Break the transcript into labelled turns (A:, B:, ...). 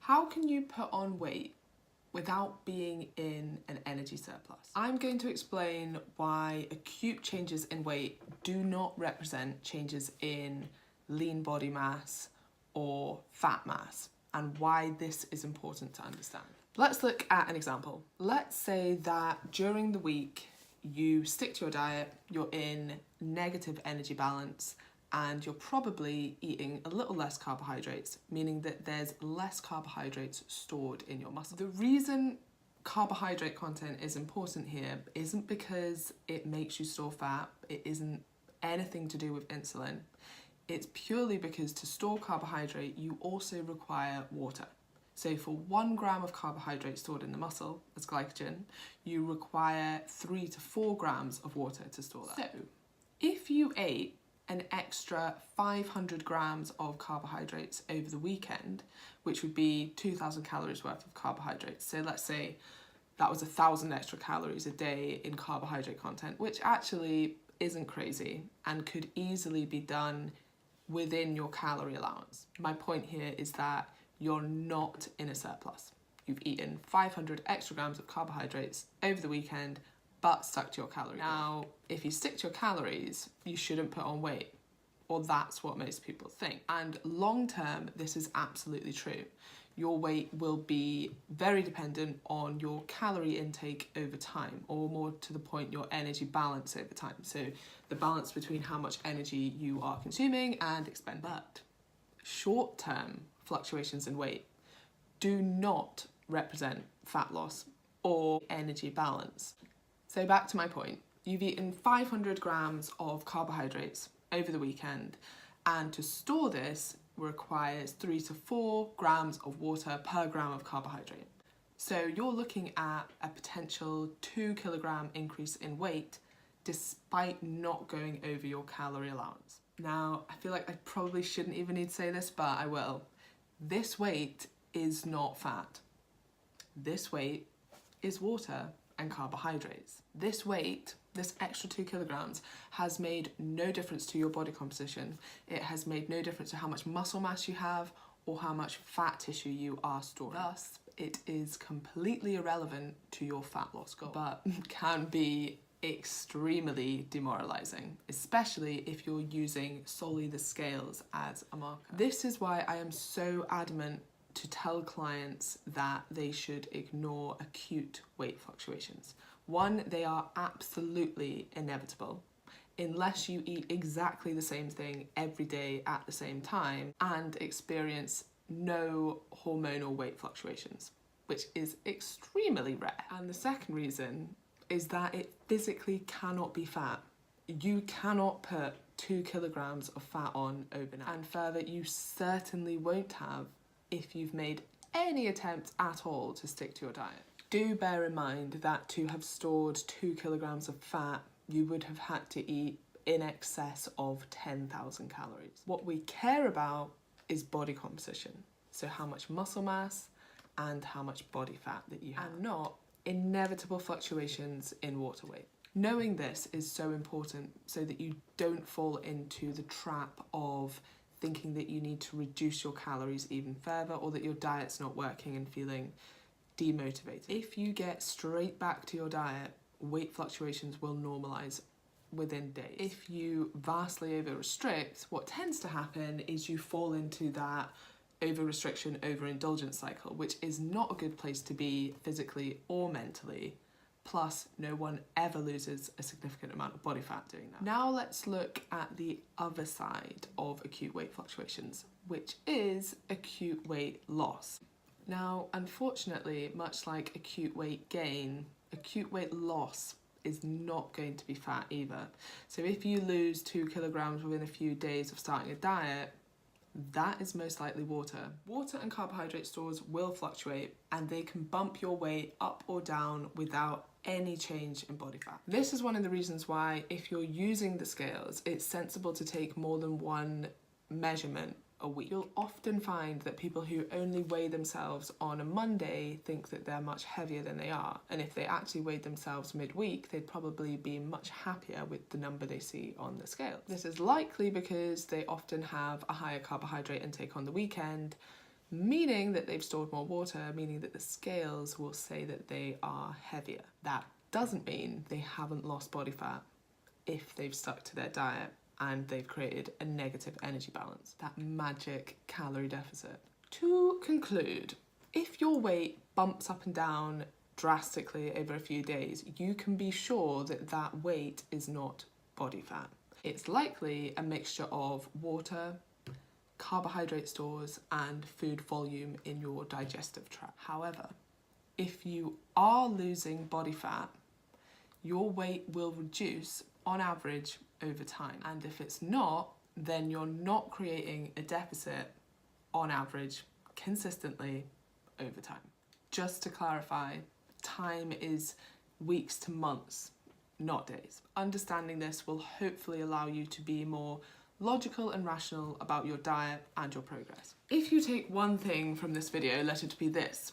A: How can you put on weight without being in an energy surplus? I'm going to explain why acute changes in weight do not represent changes in lean body mass or fat mass, and why this is important to understand. Let's look at an example. Let's say that during the week you stick to your diet, you're in negative energy balance, and you're probably eating a little less carbohydrates, meaning that there's less carbohydrates stored in your muscle. The reason carbohydrate content is important here isn't because it makes you store fat, it isn't anything to do with insulin. It's purely because to store carbohydrate, you also require water. So for 1 gram of carbohydrate stored in the muscle as glycogen, you require 3 to 4 grams of water to store that. So if you ate an extra 500 grams of carbohydrates over the weekend, which would be 2,000 calories worth of carbohydrates. So let's say that was 1,000 extra calories a day in carbohydrate content, which actually isn't crazy and could easily be done within your calorie allowance. My point here is that you're not in a surplus. You've eaten 500 extra grams of carbohydrates over the weekend, but stuck to your calories. Now, if you stick to your calories, you shouldn't put on weight, or that's what most people think. And long term, this is absolutely true. Your weight will be very dependent on your calorie intake over time, or more to the point, your energy balance over time. So the balance between how much energy you are consuming and expending. But short-term fluctuations in weight do not represent fat loss or energy balance. So back to my point, you've eaten 500 grams of carbohydrates over the weekend, and to store this requires 3 to 4 grams of water per gram of carbohydrate. So you're looking at a potential 2 kilogram increase in weight despite not going over your calorie allowance. Now, I feel like I probably shouldn't even need to say this, but I will. This weight is not fat. This weight is water and carbohydrates. This weight, this extra 2 kilograms, has made no difference to your body composition. It has made no difference to how much muscle mass you have or how much fat tissue you are storing. Thus, it is completely irrelevant to your fat loss goal, but can be extremely demoralizing, especially if you're using solely the scales as a marker. This is why I am so adamant to tell clients that they should ignore acute weight fluctuations. One, they are absolutely inevitable unless you eat exactly the same thing every day at the same time and experience no hormonal weight fluctuations, which is extremely rare. And the second reason is that it physically cannot be fat. You cannot put 2 kilograms of fat on overnight. And further, you certainly won't have if you've made any attempt at all to stick to your diet. Do bear in mind that to have stored 2 kilograms of fat, you would have had to eat in excess of 10,000 calories. What we care about is body composition. So how much muscle mass and how much body fat that you have, and not inevitable fluctuations in water weight. Knowing this is so important so that you don't fall into the trap of thinking that you need to reduce your calories even further, or that your diet's not working and feeling demotivated. If you get straight back to your diet, weight fluctuations will normalize within days. If you vastly over-restrict, what tends to happen is you fall into that over-restriction, over-indulgence cycle, which is not a good place to be physically or mentally. Plus, no one ever loses a significant amount of body fat doing that. Now let's look at the other side of acute weight fluctuations, which is acute weight loss. Now, unfortunately, much like acute weight gain, acute weight loss is not going to be fat either. So if you lose 2 kilograms within a few days of starting a diet, that is most likely water. Water and carbohydrate stores will fluctuate, and they can bump your weight up or down without any change in body fat. This is one of the reasons why, if you're using the scales, it's sensible to take more than one measurement a week. You'll often find that people who only weigh themselves on a Monday think that they're much heavier than they are, and if they actually weighed themselves midweek, they'd probably be much happier with the number they see on the scale. This is likely because they often have a higher carbohydrate intake on the weekend, meaning that they've stored more water, meaning that the scales will say that they are heavier. That doesn't mean they haven't lost body fat if they've stuck to their diet and they've created a negative energy balance, that magic calorie deficit. To conclude, if your weight bumps up and down drastically over a few days, you can be sure that that weight is not body fat. It's likely a mixture of water, carbohydrate stores, and food volume in your digestive tract. However, if you are losing body fat, your weight will reduce on average over time. And if it's not, then you're not creating a deficit on average consistently over time. Just to clarify, time is weeks to months, not days. Understanding this will hopefully allow you to be more logical and rational about your diet and your progress. If you take one thing from this video, let it be this: